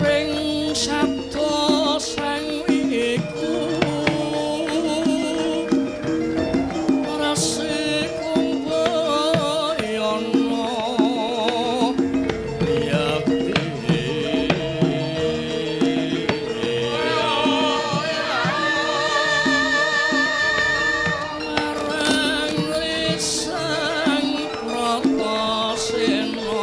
ring sabda sang iku rasi kumbayana yakti marang lisang Pratasena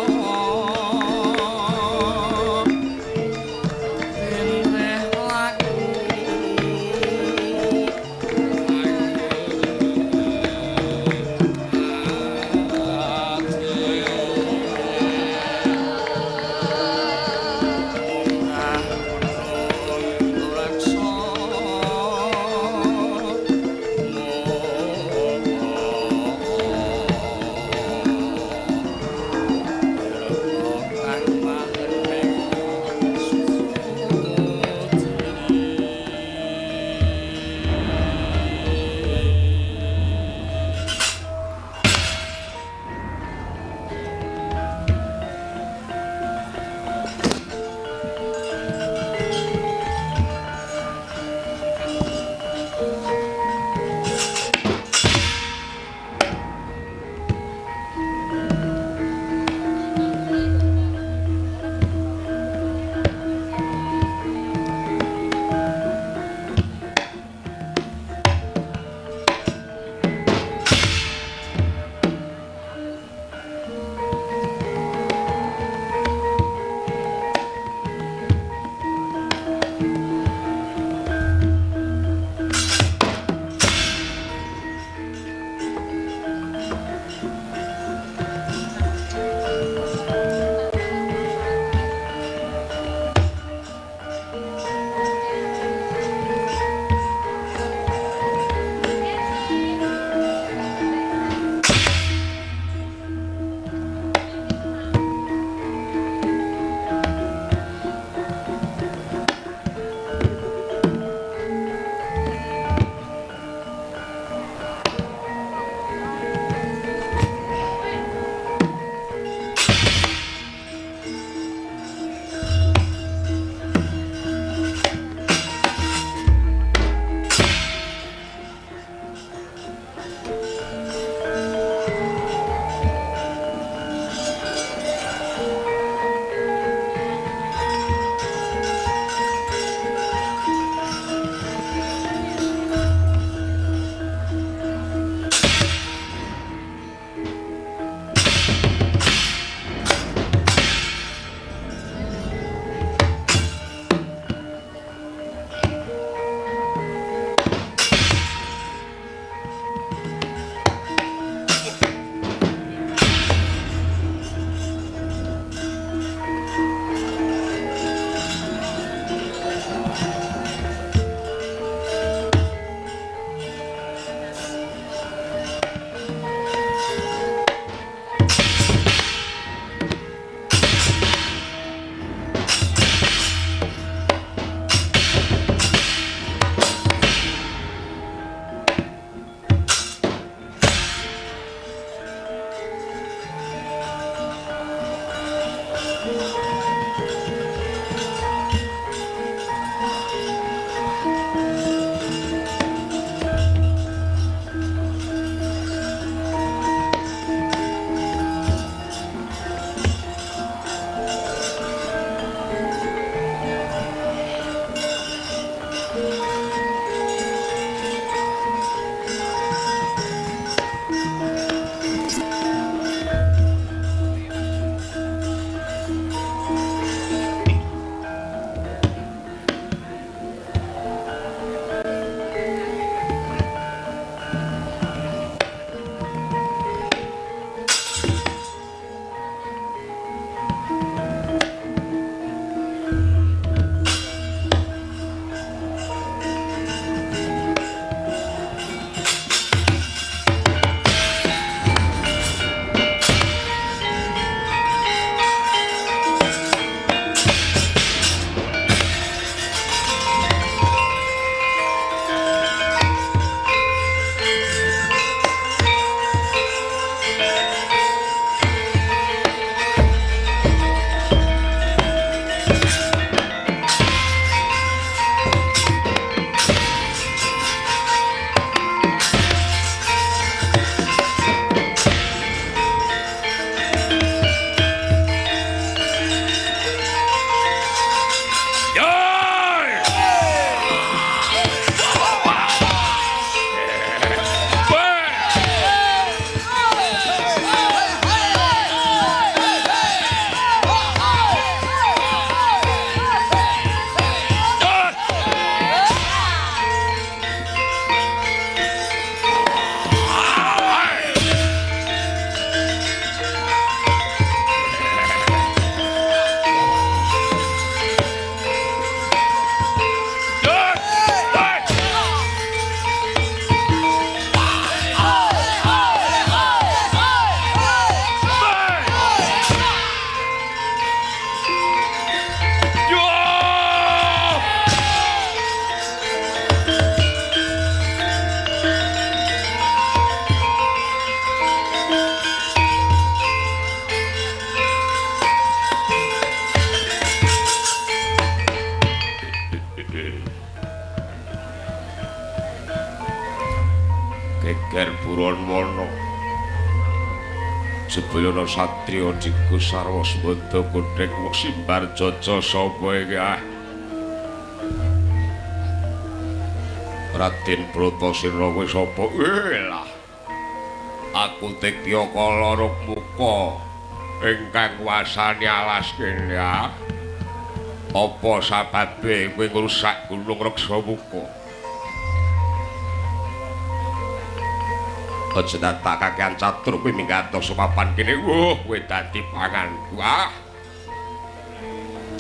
Kulon Mono Sebelum Satrio Diku Sarwas Bodo Kudek Simbar Jojo Sopo Ega Raden Bratasena kowe sapa? Lah. Aku Tekya Kala Rukmuka ingkang wasani alas kene ya. Apa sababe kowe ngrusak Gunung Reksamuka? Aja tak kakean catur kowe minggatos papan kene. Kowe dadi panganku. Ah.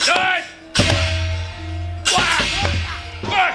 Wah! Wah!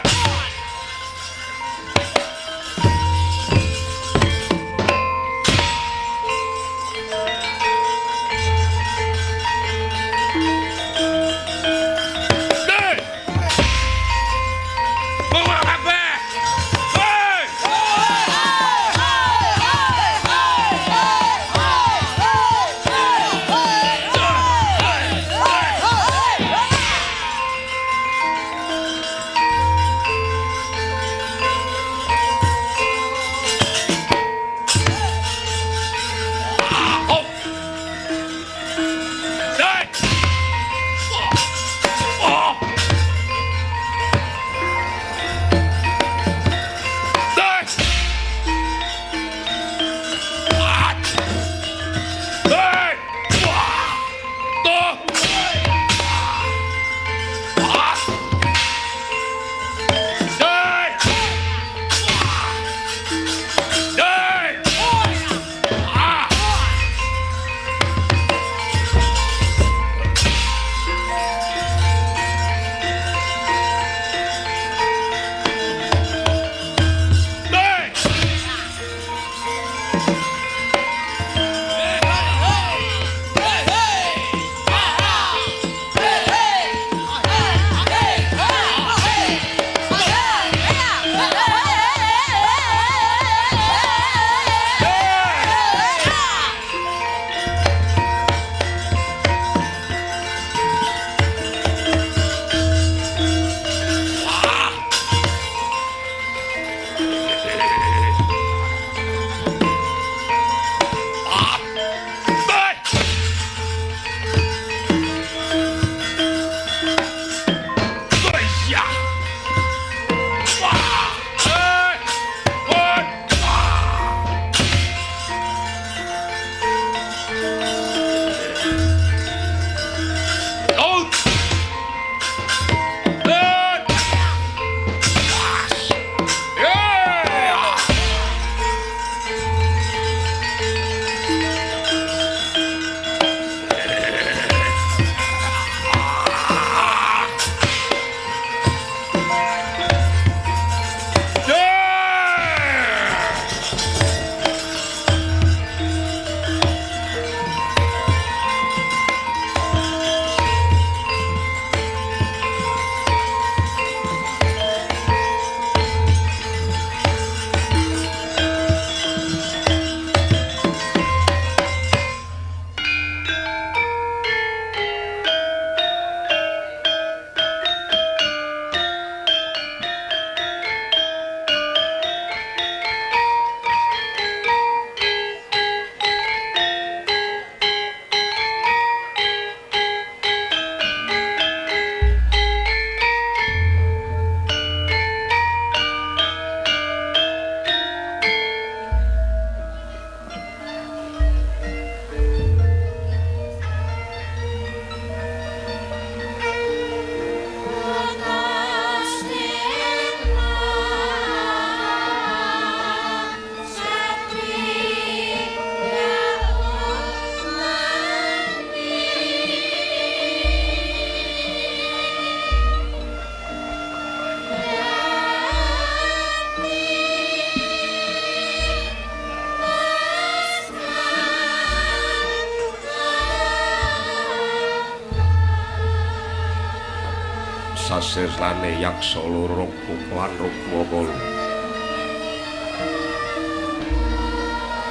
Saseslane yaksa loro lan Rukmana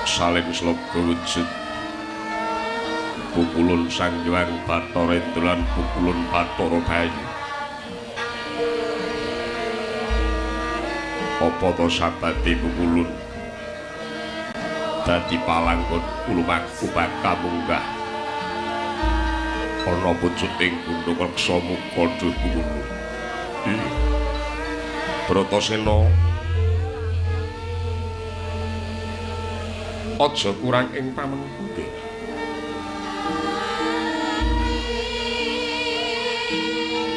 saling sloga wujud pukulun Sang Hyang Bathara lan pukulun Bathara Bayu apa to sabate pukulun dadi palanggon ulumaku bakal munggah ana pucuting gunung reksa muka duh guru. Bratasena aja kurang ing pamenkuke.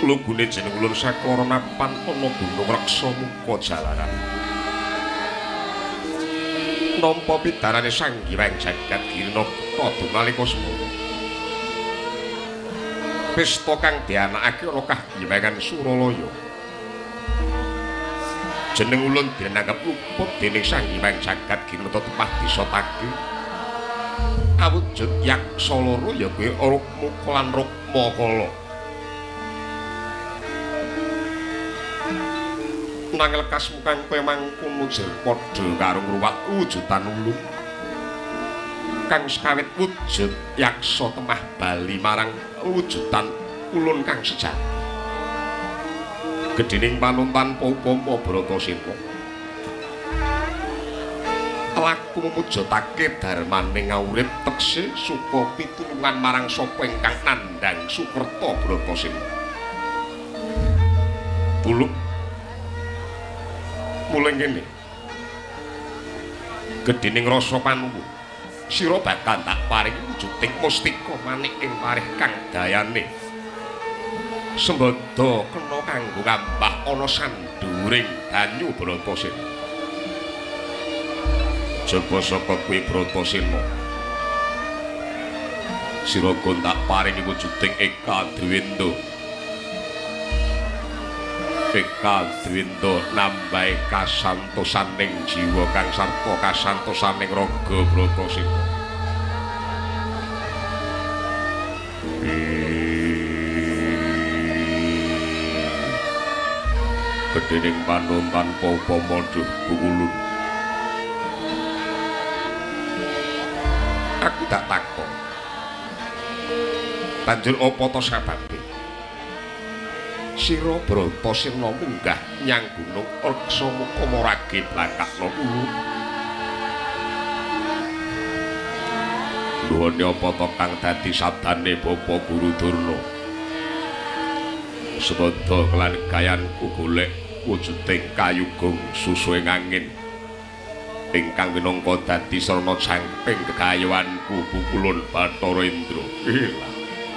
Lugune jeneng ulun saklara napan ana gunung reksa muka jalaran. Nampa pidarane Sang Hyang Jagat Girna padha nalika semana. Pesta kang dianakake ana kahyangan Suralaya. Jeneng ulun dinanggep luput dening Sang Hyang Jagat Girna tepah disotake. Awujud yaksa loro ya kuwi Rukmuka lan Rukmakala. Nanging lekas mukang kowe mangkono jer padha karo ngruwat wujudan ulun kang sekawit wujud yaksa temah bali marang wujudan ulun kang sejati. Gedhening panuntan upama Bratasena laku mujudake darmaning ngawurip tekse suka pitulungan marang sapa ingkang nandhang Sukerta Bratasena. Tulung mulai ngene gedhening rasa panuwun sira bakal tak paring wujuding mustika manik ing parih kang dayane sembada kena kanggo ngambah ana sanduring banyu Bratasena. Jaba saka kuwi Bratasena sira kon tak paring wujuding Eka Dwinda. Eka Dwinda nambahi kasantosaning jiwa kang sarta kasantosaning raga Bratasena. Gedhening panuntan upama duh ulun. Aku tak takon. Banjur apa to sababe? Sira Bratasena munggah nyang gunung reksa muka maragi blakakna ulu. Nuwun apa to kang dadi sabdane Bapa Guru Durna? Sabada kelan gayanku golek wujuding kayugung susuing angin ingkang minangka dadi sarana jangping kegayawanku Pukulun Bathara Indra.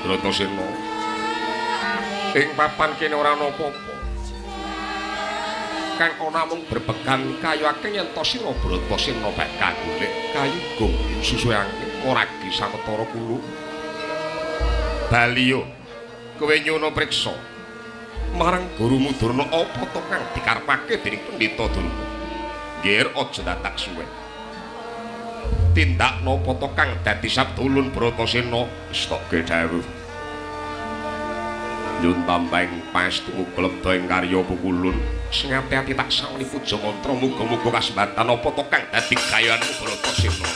Bratasena ing papan kene ora ana apa-apa kang ana mung berpegan kayu akeh yen to sira Bratasena bakal golek kayugung susuing angin maragi sawetara kulo. Baliyo kowe nyono priksa marang Gurumu Durna apa to kang dikarepake dening Pendhita Durna. Nggih aja dadak suwe. Tindak napa to kang dadi sabdulun Bratasena stokke dawuh. Nyun tambahing paestu klebda ing karya Pukulun sing ati-ati tak sawani puja mantra muga-muga kasembatan apa to kang dadi gayanmu Bratasena.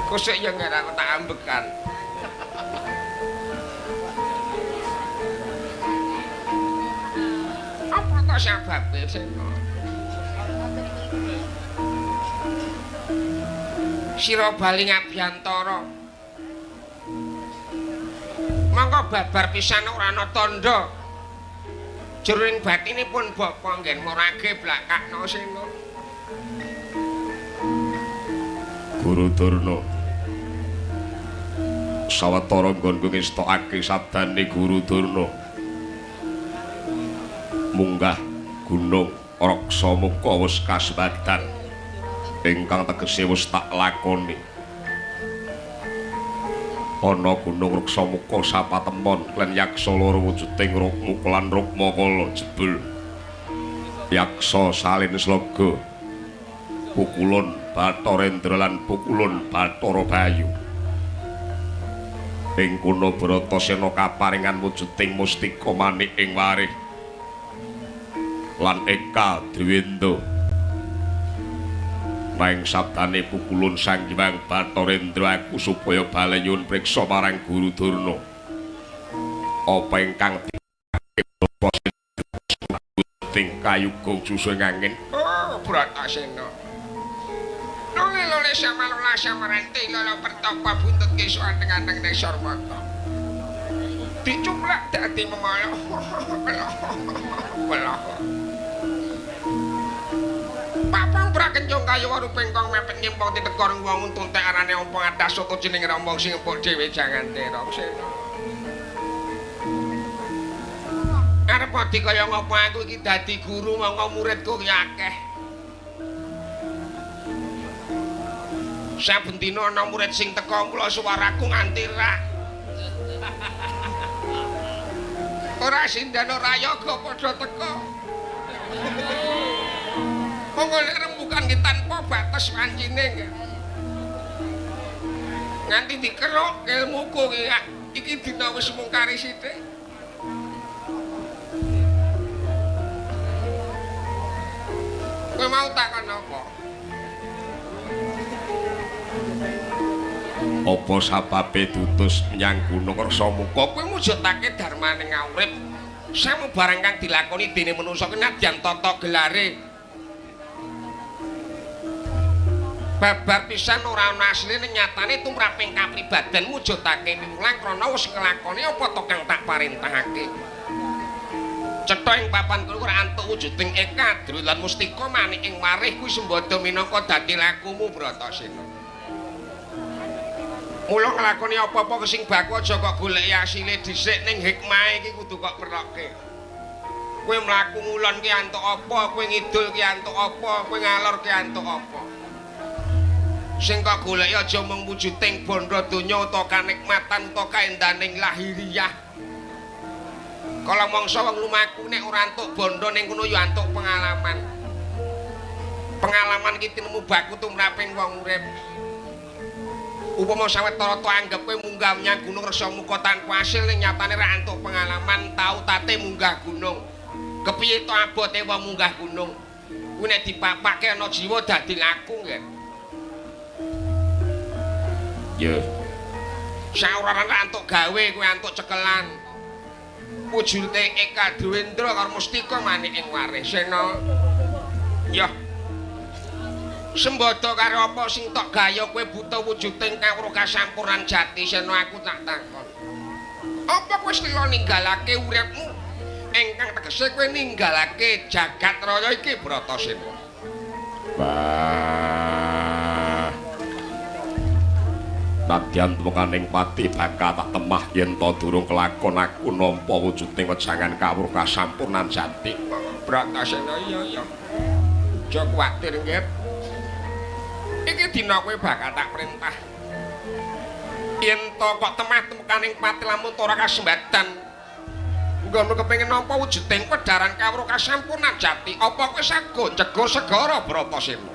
Kusuk ya ngene aku tak ambekan. Apa kok sababe Sena? Sira bali ngabiyantara. Mangka babar pisan ora ana tandha. Jroning batinipun bapa nggen morage blakakna Sena. Guru Durna. Sawetara nggonku ngestokake sabdane Guru Durna. Munggah gunung Raksa Muka wis kasebadan ingkang tegese wis tak lakoni. Ana gunung Raksa Muka sapatemon klen yaksa loro wujuding Rukma lan Rukmakala jebul. Yaksa salin sloga. Pukulun Bathara lan pukulun Bathara Bayu. Ing kono Bratasena kaparingan wujuding mustika manik ing warih. Lan Eka Dwindra. Nang sabdane pukulun Sang Hyang Bathara aku supaya bali nyuwun priksa marang Guru Durna. Apa ingkang ting kayugung susu angin. Oh, Bratasena. Lole samalula samaranti lolo pertapa buntut kisuan dengan neng Sarmata. Dicumlak dadi memala. Belah. Papang brakenjong kayu waru pengkong mepet nyimpong ditekor wong untuntek arane ompong atas soto jeneng rombong sing empuk dhewe jangan terok Sena. Arep mati kaya ngopo aku iki dadi guru mongko muridku ki akeh. Saben dina ana murid sing teka mula suwaraku nganti rak. Ora sindana rayaga padha teka. Monggo nek rembukan ki tanpa batas pancine. Nganti dikeruk ilmuku ki iki dina wis mungkari sithik. Kowe mau takon apa? Apa sababe dutus menyang Gunung Raksa Muka kowe mujudake darmaning urip samu barang kang dilakoni dene manungsa kenadyan tata gelare babar pisan ora ana asline nyatane tumraping kapribaden mujudake mimulang krana wis nglakoni apa to kang tak parentahake cetha ing papan kuwi ora antuk wujuding Eka Dru lan mustika manik ing marih kuwi sembada minangka dadi lakumu Bratasena. Mula nglakoni apa-apa sing baku aja kok goleki asile dhisik ning hikmahe iki kudu kok peroke. Kowe mlaku ngulon ki antuk apa, kowe ngidul ki antuk apa, kowe ngalor ki antuk apa. Sing kok goleki aja mung wujuding bondo donya utawa kanikmatan utawa kaendaning lahiriah. Kala mangsa wong lumaku nek ora antuk bondo ning kono ya antuk pengalaman. Pengalaman iki tinemu baku tumraping wong urip. Upama sawetara to anggap kowe munggah menyang Gunung Raksa Muka tanpa hasil ning nyatane ra antuk pengalaman tau tate munggah gunung. Kepiye to abote wong munggah gunung? Kuwi nek dipapake ana jiwa dadi laku nggih. Ya. Saurane ra antuk gawe kowe antuk cekelan. Wujude Eka Dwindra karo mustika manik ing warih Sena. Ya. Sembada karo apa sing tok gaya kowe buta wujuding kawruh kasampurnan jati Sena aku tak takon. Apa kowe wis ninggalake uripmu ingkang tegese kowe ninggalake jagat raya iki Bratasena? Wah. Nadyan tukaning pati bakal tak temah yen to durung kelakon aku nampa wujuding wejangan kawruh kasampurnan jati. Bratasena iya. Aja kuwatir nggih. Iki dina kowe bakal tak perintah. Yen to kok temah temukaning pati lamun ora kasembadan. Nggono kepengin nampa wujuding pedharan kawruh kasampurnan jati, apa kowe sago njegur segara Bratasena?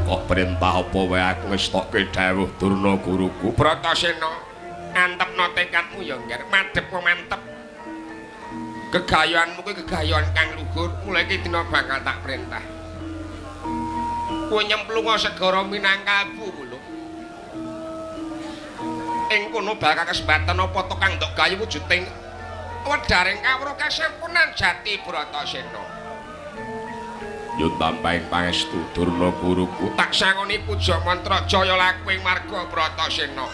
Kok perintah apa wae aku ngestokke dawuh Durna guruku Bratasena. Antepno tekadmu ya, Ngger, madhep mantep. Gegayoanmu kuwi gegayoan kang luhur, mulai iki dina bakal tak perintah. Kowe nyemplunga segara Minangkabau lho. Ing kono bakal kesempatan apa to kang ndok gayu wujuding wedaring kawruh kasampunan Jati Bratasena. Yo tampahing pangestu Durna guruku tak sangoni puja mantra jaya lakuing marga Bratasena.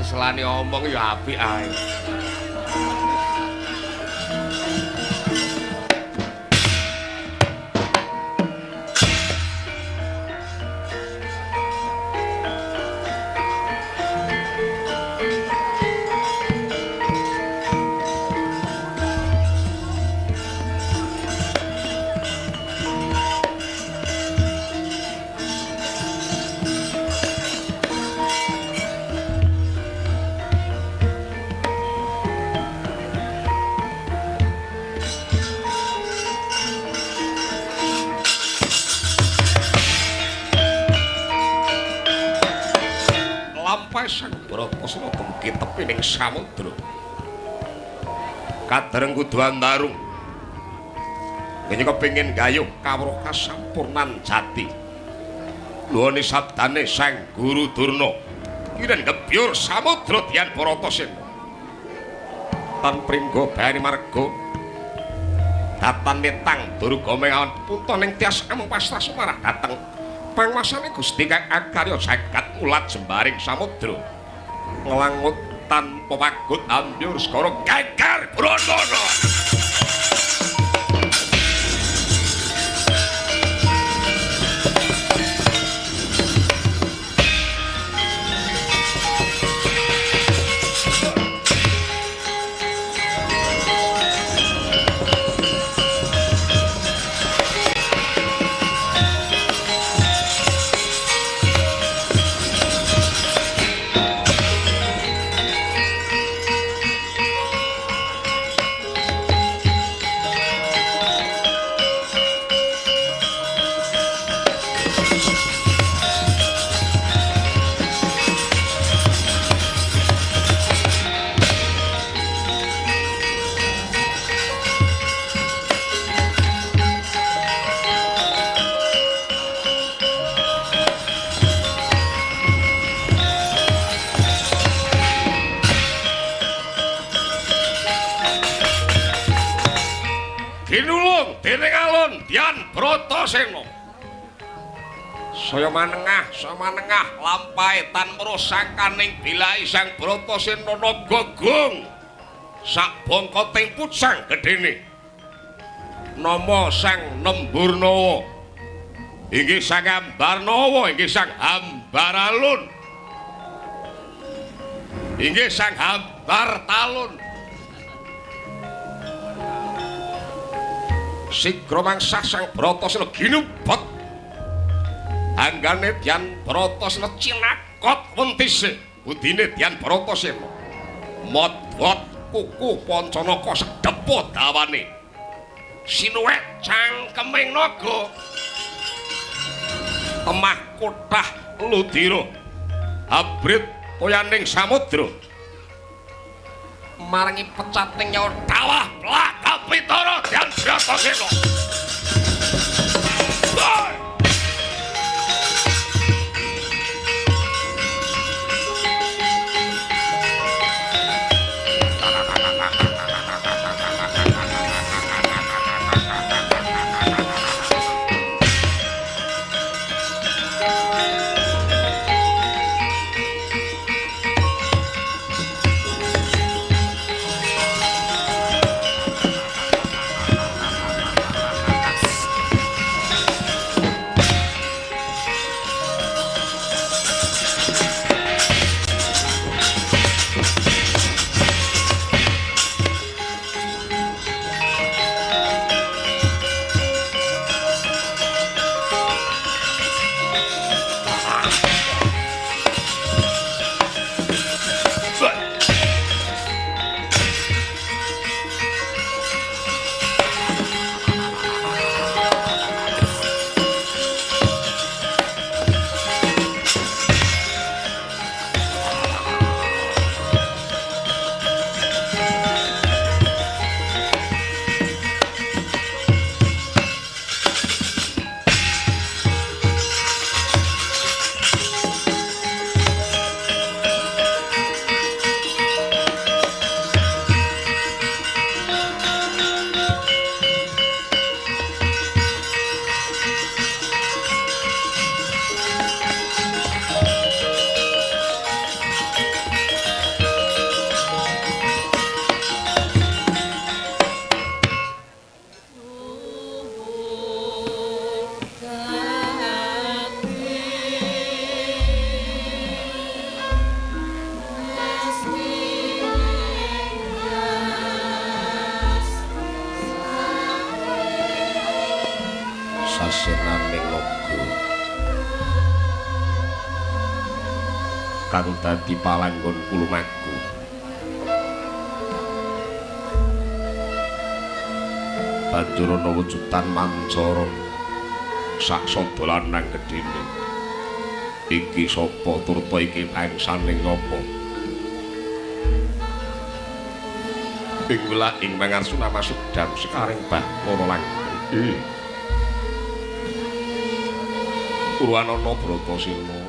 Selane omong ya apik ae. Sang Bratasena temke tepining samudra. Kadereng kudu antarung. Kene kepengin gayuh kawruh kasampurnan Jati. Luwene sabdane Sang Guru Durna. Kiren gebyur samudra Dian Bratasena. Tan pringgo bani marga. Datan netang durga mengawan punta ning tias ampastra sumarah dateng pangwasane Gusti kang akarya jagat mulat jembaring samudra nglangut tanpa pagut ambyur skara geger brana. Kinulung dening alun Dian Bratasena. Saya manengah lampahe tan merosakaning bilahi Sang Bratasena Nagagung sak bongkoting pucang gedene. Nama Sang Nemburnawa inggih Sang Ambarnawa, inggih Sang Ambaralun, inggih Sang Ambartalun. Sigra mangsah Sang Bratasena ginubet anggane Dian Bratasena cinakot wentise budine Dian Bratasena modwot kuku Pancanaka sedepo dawane sinuwek cangkeming naga temah kutah ludira abrit toyaning samudra maringi pecating nyawa dawah plak kapitara Dian Bratasena. sajenaning naga kang dadi palanggon kulumaku banjur ana wujudan mancara sak sodolan nang gedhene iki sapa turta iki bangsaning apa ing welah ing mangarsuna masuk dam sekaring bah loro langgeng Purwanana Bratasena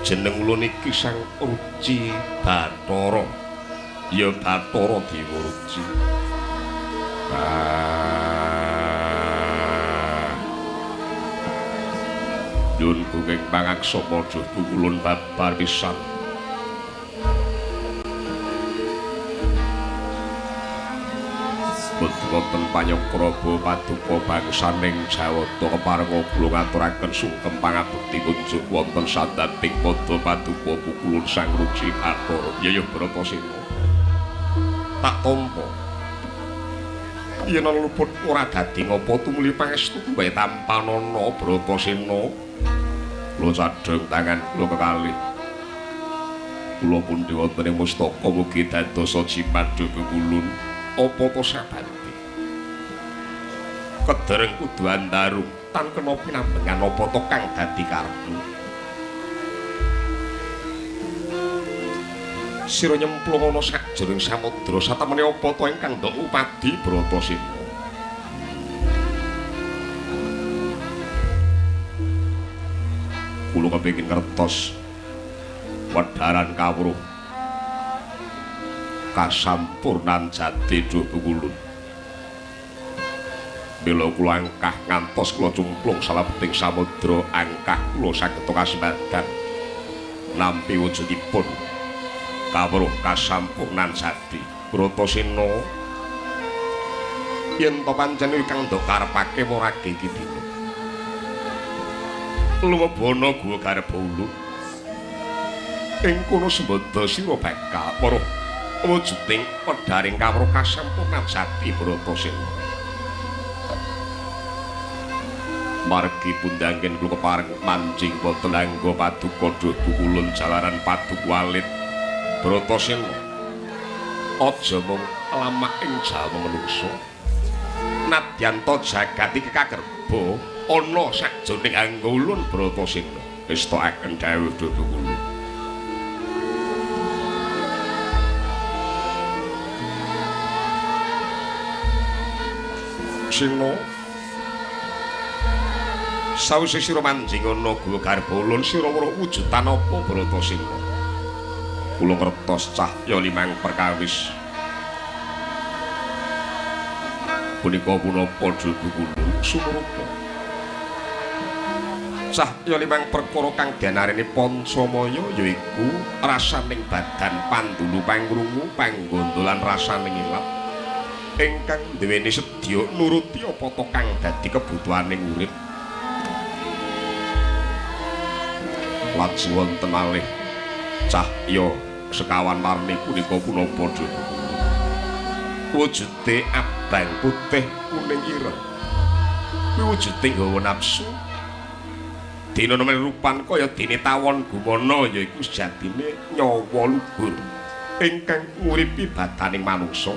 jeneng ulun iki Sang Ruci Bathara ya Bathara Dewa Ruci Yun kenging pangaksa padha ulun babar pisan Boten panyakraba paduka bangsaning Jawata keparenga kula ngaturaken sungkem pangabekti kunjuk wonten sandating pada paduka pukulun Sang Ruci Bathara Yaya Bratasena tak tampa yen ana luput ora dadi ngapa tumuli pangestu wae tampanana Bratasena kula sadheng tangan kula kekalih kula pundi wonten ing mustaka mugi dadosa cimadu pukulun apa to sabanti kedereng kudu andarung tan kena pinambengan apa to kang dadi kartu sira nyemplung ana sajroning samudra satemene apa to ingkang ndok upadi Bratasena kula kepengin ngertos wedharan kawruh kasampurnan jati duh pukulun bela kula angkah ngantos kula cumplung salabeting samudra angkah kula saged kasembadan nampi wujudipun kawruh kasampurnan jati Bratasena yen to pancen kang ndok karepake morage iki dina lumebana guwa garba ulun ing kono sembada sira bakal weruh wujuding wedharing kawruh kasampurnan jati Bratasena margi pundanggen kula kepareng manjing wonten angga paduka duh pukulun jalaran paduka walit Bratasena aja mung lamak ing jalma manungsa nadyan to jagat iki kagerba ana sakjroning angga ulun Bratasena estokaken dawuh duh pukulun Sina sawise sira manjing ana guwa garba ulun sira weruh wujudan apa Bratasena kula ngertos cahya limang perkawis punika punapa dhuwuripun sumurupa cahya limang perkara kang dianarani pancamaya yaiku rasaning badan pandulu pangrungu panggondolan rasaning ilap ingkang duweni sedya nuruti apa to kang dadi kebutuhaning urip lajeng wonten malih cahya sekawan warni punika punapa dhuwur wujude abang putih kuning ireng wujude nggawa nafsu dina nemen rupan kaya dene tawon gumana yaiku sejatine nyawa luhur ingkang nguripi badaning manungsa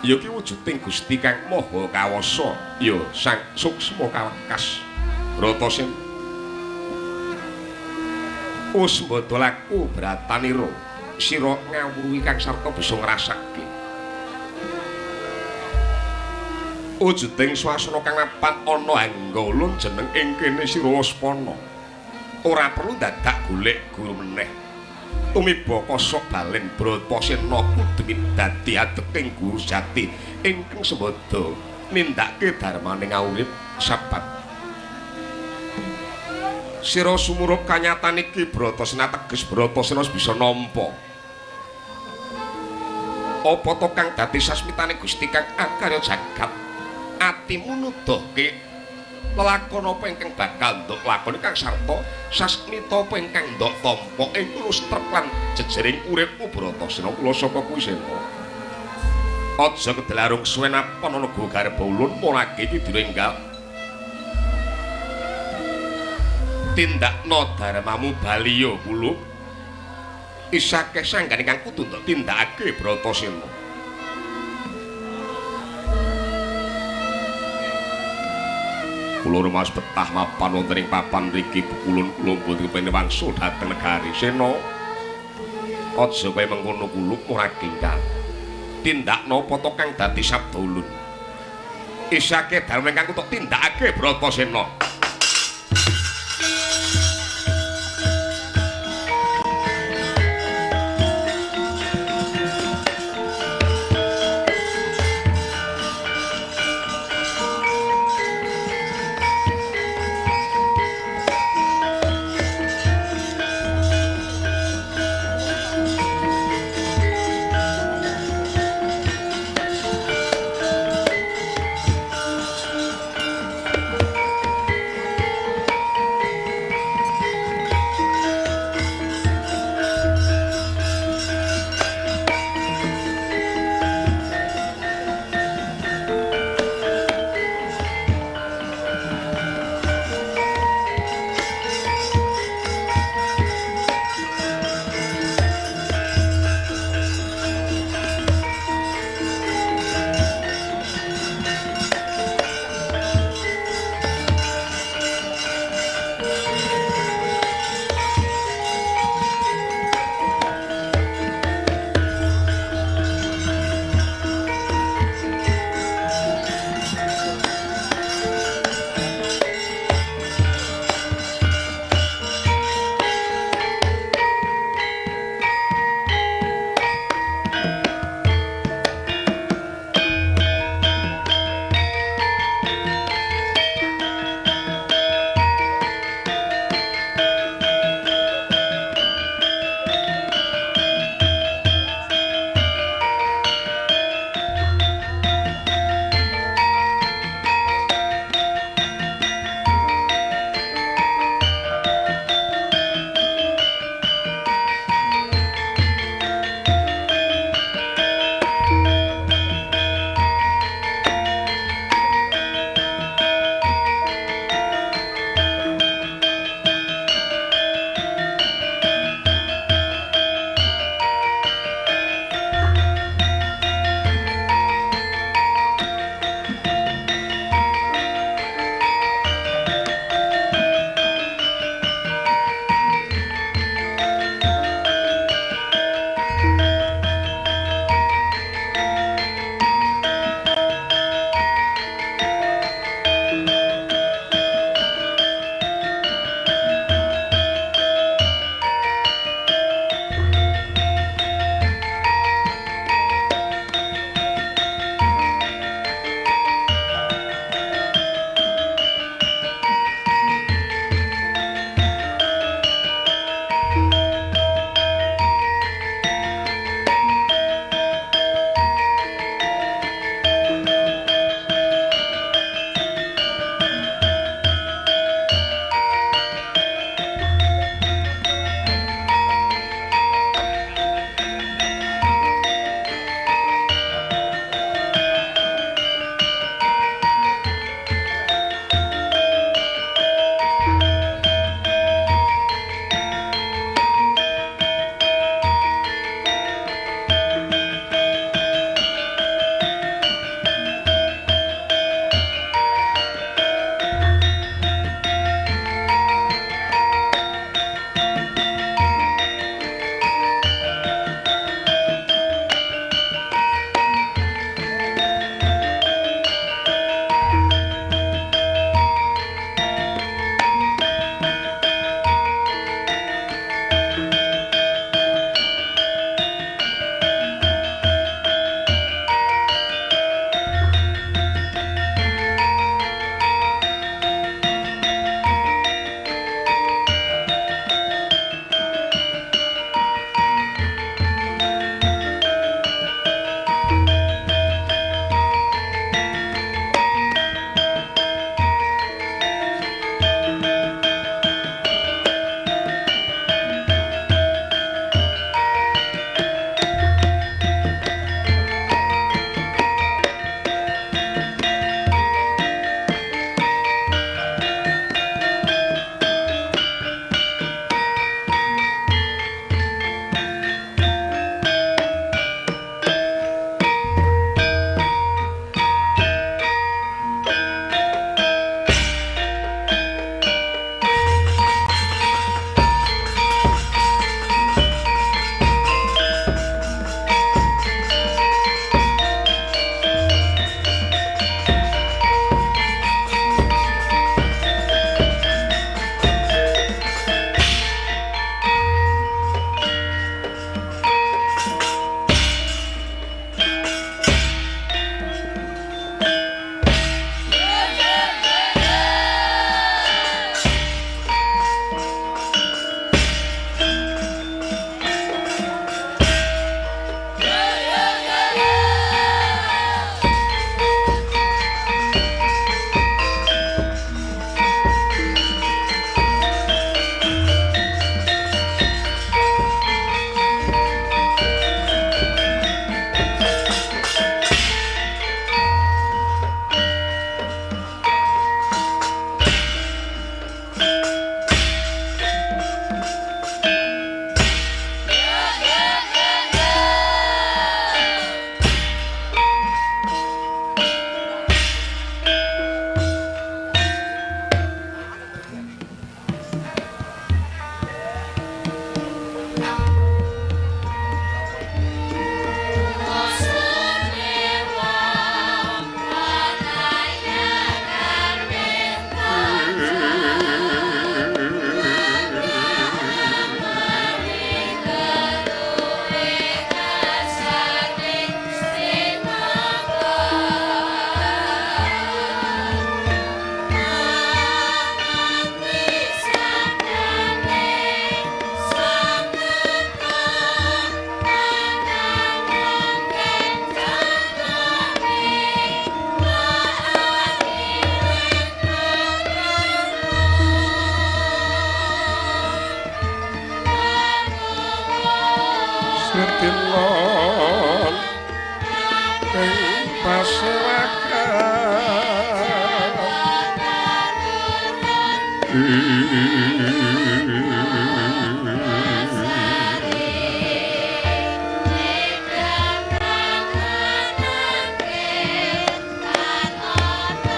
ya ki wujuding Gusti kang maha kawasa ya Sang Suksma Kawekas Bratasena wis mbada laku bratanira sira ngawruhi kang sarta bisa ngrasake wujuding swasana kang mapan ana angga ulun jeneng ing kene sira waspana ora perlu dadak golek guru meneh tumiba kosok balen Bratasena kudu dadi adeking guru jati ingkang sembada nindakake darmaning urip sabat sira sumurup kanyatan iki Bratasena teges Bratasena bisa nampa apa to kang dadi sasmitane Gusti kang akarya jagat atimu nuduhke lelakon apa ingkang bakal ndok lakoni kang sarta sasmita apa ingkang ndok tampa ing lustrek lan jejering uripmu Bratasena kula saka kuwi sena Aja kedelarung suwe napa ana go garba ulun mulake iki direnggal. Tindakno darmamu baliya kula. Isake sanggan ingkang kudu tindakake Bratasena. Kula rumas betah mapan wonten ing papan mriki kulun kula boten kepengin wangsul dhateng negari Sena. Aja kaya mengkono kula ora kenggal. Tindakno apa to kang dadi sabda ulun. Isake dalem ingkang kudu tindakake Bratasena.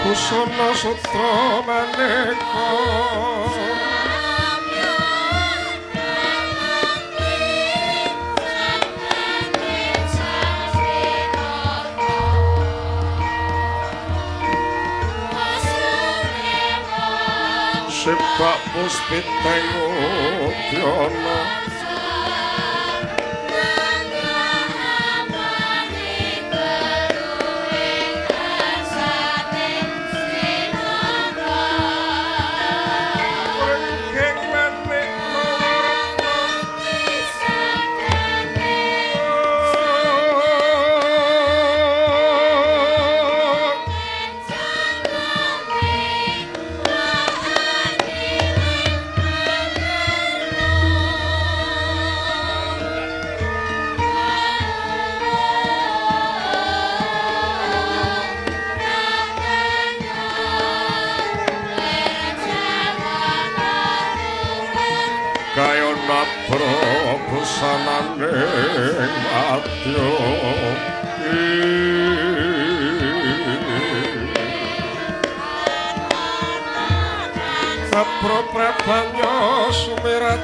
Busana sutra maneka sepak puspiteng udana kayana prabusanane madya sapro prabanya sumirat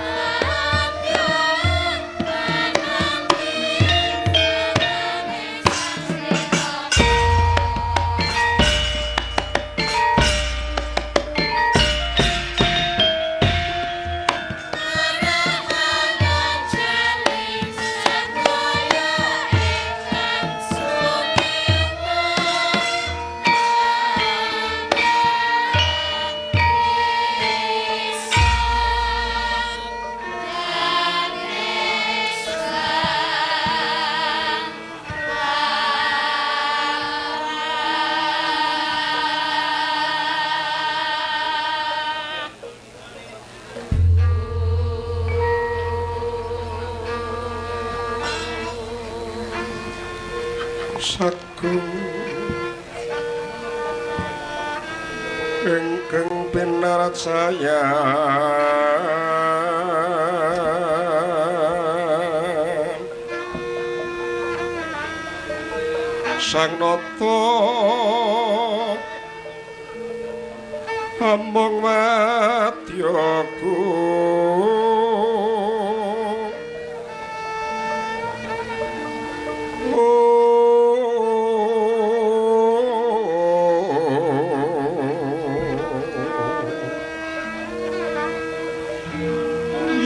sagung ingkang pinarcaya sang nata amung madyaku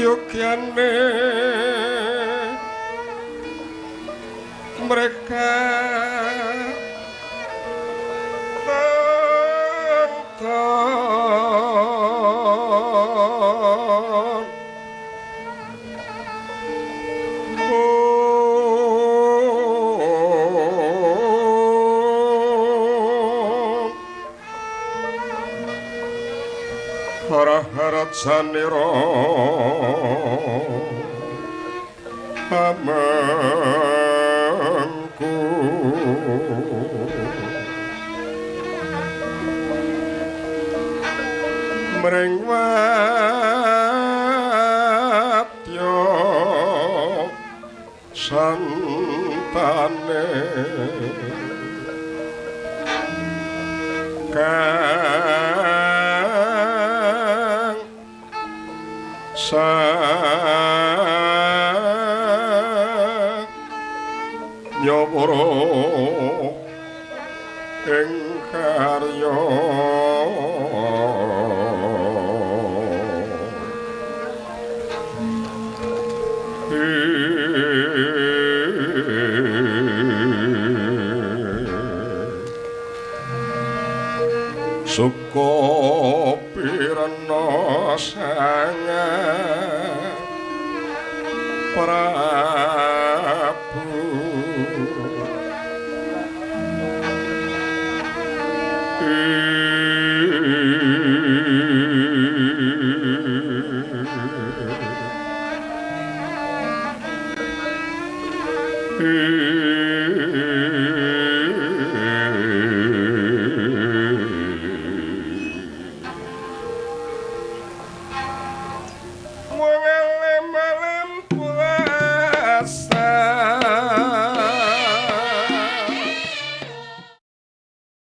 yogyane mereka hara-hara sanira amangku mring wadya santane kang nyawara ing karya suka pirana sanga Prabu